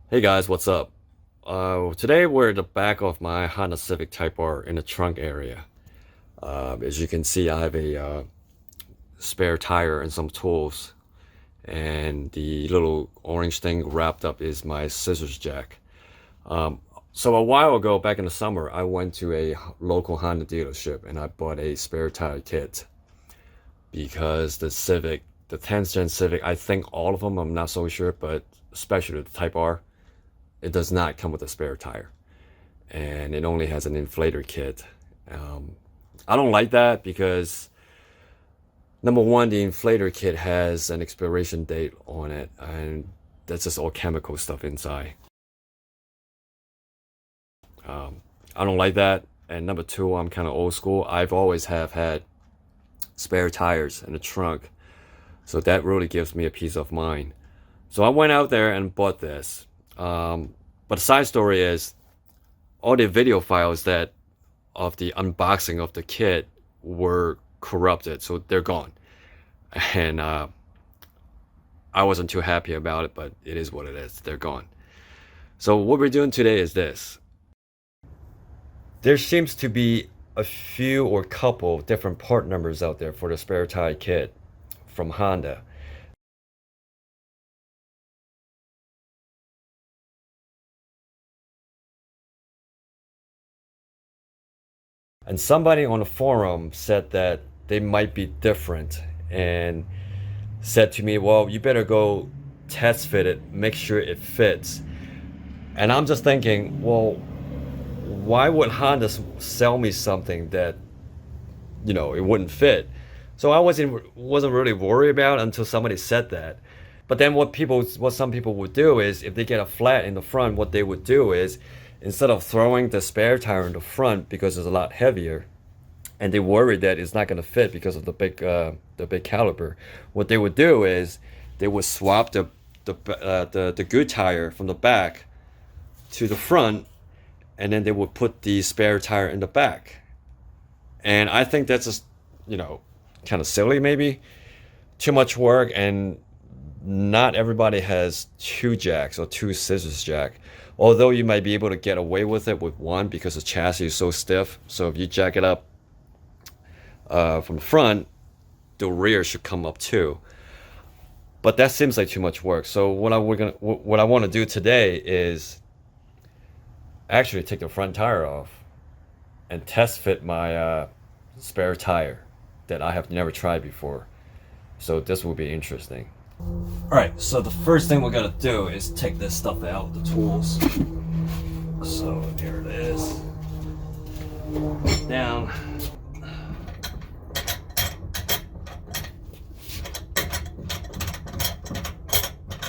Hey guys, what's up? Today we're at the back of my Honda Civic Type R in the trunk area. As you can see, I have a spare tire and some tools, and the little orange thing wrapped up is my scissors jack. So a while ago, back in the summer, I went to a local Honda dealership and I bought a spare tire kit because the 10th gen Civic, I think all of them, I'm not so sure, but especially the Type R, it does not come with a spare tire, and it only has an inflator kit. I don't like that because number one, the inflator kit has an expiration date on it, and that's just all chemical stuff inside. I don't like that. And number two, I'm kind of old school. I've always have had spare tires in the trunk, so that really gives me a peace of mind. So I went out there and bought this. But the side story is all the video files that of the unboxing of the kit were corrupted, so they're gone. And I wasn't too happy about it, but it is what it is. They're gone. So what we're doing today is this. There seems to be a few or couple different part numbers out there for the spare tire kit from Honda. And somebody on the forum said that they might be different and said to me, well, you better go test fit it, make sure it fits. And I'm just thinking, well, why would Honda sell me something that, it wouldn't fit? So I wasn't really worried about it until somebody said that. But then what some people would do is if they get a flat in the front, what they would do is instead of throwing the spare tire in the front because it's a lot heavier, and they worried that it's not going to fit because of the big caliber, what they would do is they would swap the good tire from the back to the front, and then they would put the spare tire in the back. And I think that's just kind of silly, maybe too much work, and not everybody has two jacks or two scissors jack. Although you might be able to get away with it with one because the chassis is so stiff. So if you jack it up from the front, the rear should come up too. But that seems like too much work. So what I want to do today is actually take the front tire off and test fit my spare tire that I have never tried before. So this will be interesting. Alright, so the first thing we're gonna do is take this stuff out, the tools. So here it is. Down.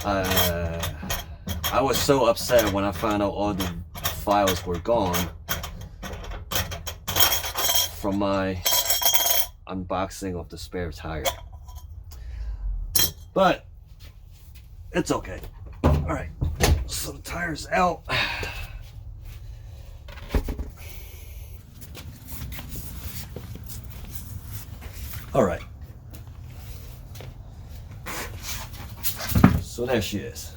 I was so upset when I found out all the files were gone from my unboxing of the spare tire. But it's okay. All right, so the tire's out. All right. So there she is.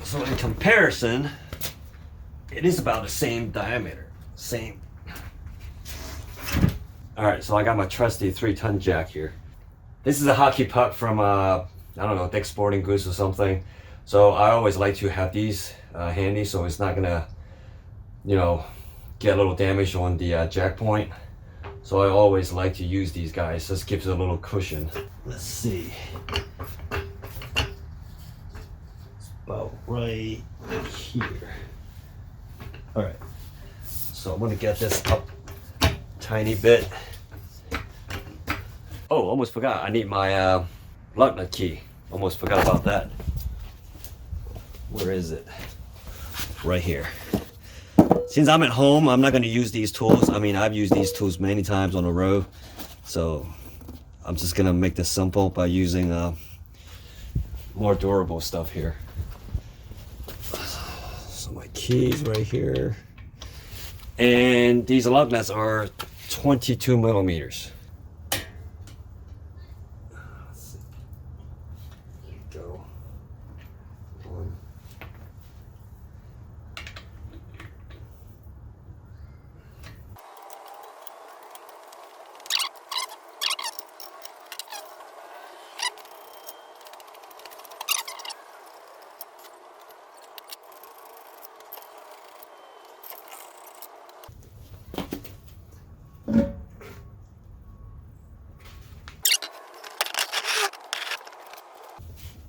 So in comparison, it is about the same diameter. Same. All right, so I got my trusty 3-ton jack here. This is a hockey puck from, I don't know, Dick's Sporting Goods or something. So I always like to have these handy so it's not gonna, get a little damage on the jack point. So I always like to use these guys. This gives it a little cushion. Let's see. It's about right here. All right. So I'm gonna get this up a tiny bit. Oh, almost forgot. I need my lug nut key. Almost forgot about that. Where is it? Right here. Since I'm at home, I'm not going to use these tools. I mean, I've used these tools many times on the road. So I'm just going to make this simple by using more durable stuff here. So my keys right here. And these lug nuts are 22 millimeters. Go. 1,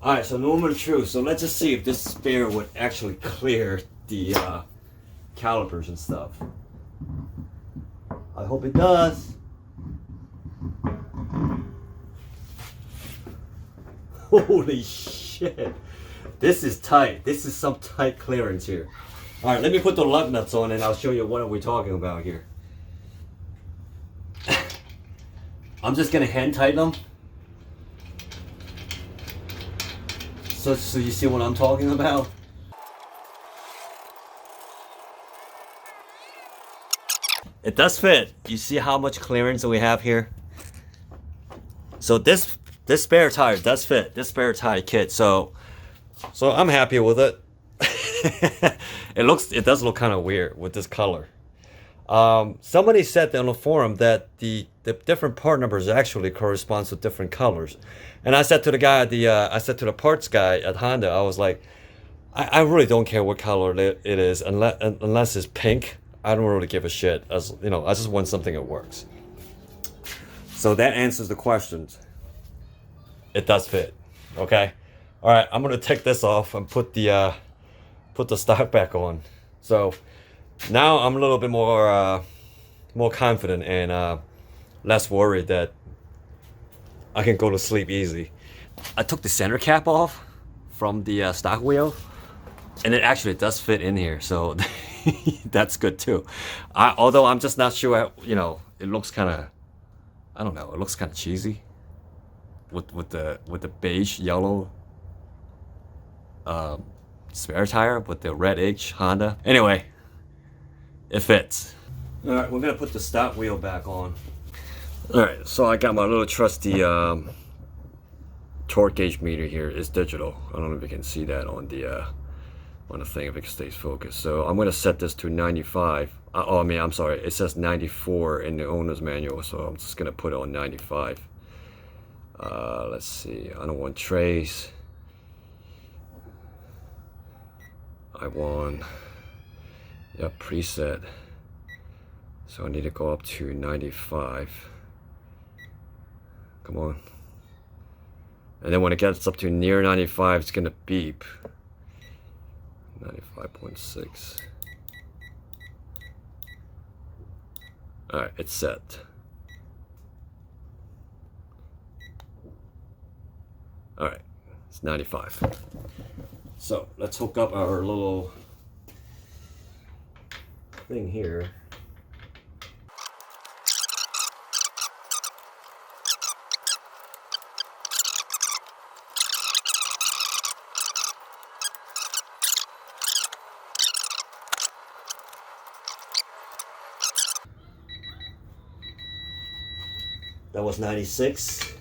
All right, so normal true. So let's just see if this spare would actually clear the calipers and stuff. I hope it does. Holy shit. This is tight. This is some tight clearance here. All right, let me put the lug nuts on and I'll show you what are we talking about here. I'm just gonna hand tighten them. So you see what I'm talking about? It does fit. You see how much clearance we have here? So this spare tire does fit. This spare tire kit. So I'm happy with it. It does look kind of weird with this color. Somebody said on the forum that the different part numbers actually corresponds to different colors. And I said to the guy I said to the parts guy at Honda, I was like, I really don't care what color it is unless it's pink. I don't really give a shit. As you know, I just want something that works. So that answers the questions. It does fit. Okay. All right. I'm gonna take this off and put the stock back on. So now I'm a little bit more confident and less worried that I can go to sleep easy. I took the center cap off from the stock wheel, and it actually does fit in here, so that's good too. Although I'm just not sure, you know, it looks kind of, I don't know, it looks kind of cheesy with the beige yellow spare tire with the red H Honda. Anyway, it fits. All right, we're gonna put the stock wheel back on. All right, so I got my little trusty torque gauge meter here. It's digital. I don't know if you can see that on the thing, if it stays focused. So I'm gonna set this to 95. Oh, I mean, I'm sorry. It says 94 in the owner's manual, so I'm just gonna put it on 95. Let's see. I don't want trace. I want, yep, preset. So I need to go up to 95. Come on. And then when it gets up to near 95, it's gonna beep. 95.6. All right, it's set. All right, it's 95. So let's hook up our little thing here. That was 96.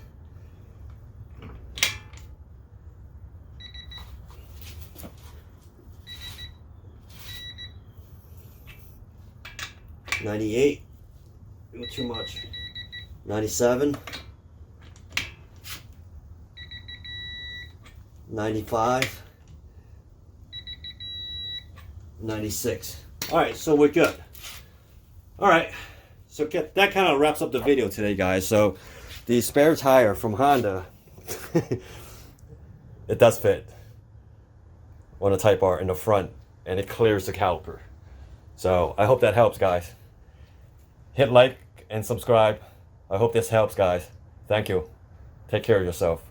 $98. Not too much. 97. 95. 96. All right, so we're good. All right. So that kind of wraps up the video today, guys. So the spare tire from Honda, it does fit on a Type R in the front, and it clears the caliper. So I hope that helps, guys. Hit like and subscribe. I hope this helps, guys. Thank you. Take care of yourself.